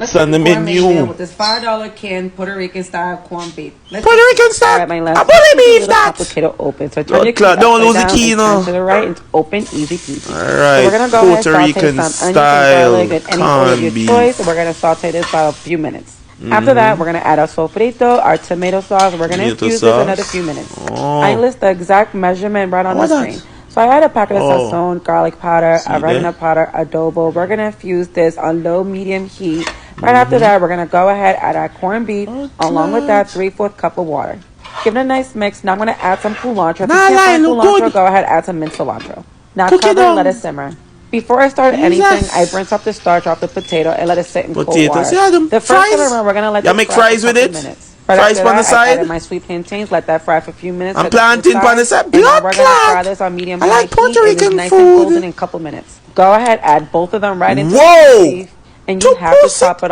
It's on the menu. With this $5 can Puerto Rican style corned beef. Puerto Rican style. My I left. believe that. Complicated open. So turn Blood your clot. key Don't lose the upside key, down and no. turn to the right and open, easy peasy. All right. So we're gonna go ahead and Puerto saute Rican some onions and style garlic and any oil of your corned choice. beef. We're gonna saute this for a few minutes. After that, we're gonna add our sofrito, our tomato sauce. We're gonna Tomato infuse sauce. this another few minutes. Oh. I list the exact measurement right on What the that? screen. So I had a packet of Oh. sazon, garlic powder, See oregano that? powder, adobo. We're gonna infuse this on low medium heat. Right after that, we're gonna go ahead add our corned beef along with that 3/4 cup of water. Give it a nice mix. Now I'm gonna add some cilantro. If you can't find look cilantro, good. go ahead add some minced cilantro. Now Cook it cover and down. let it simmer. Before I start anything, Jesus. I rinse off the starch off the potato and let it sit in cold Potatoes. water. Yeah, them The first fries. time around, we're gonna let Y'all this make fry fries for a with couple it? minutes. Right Fries after on the that, I side? added my sweet plantains. Let that fry for a few minutes. I'm Let this planting side, on the side. and now Blood we're gonna clot. fry this on medium I high like Puerto heat. It is Rican nice and food. golden in a couple minutes. Go ahead, add both of them right into Whoa! the beef, and Two you have to pussy. top it off.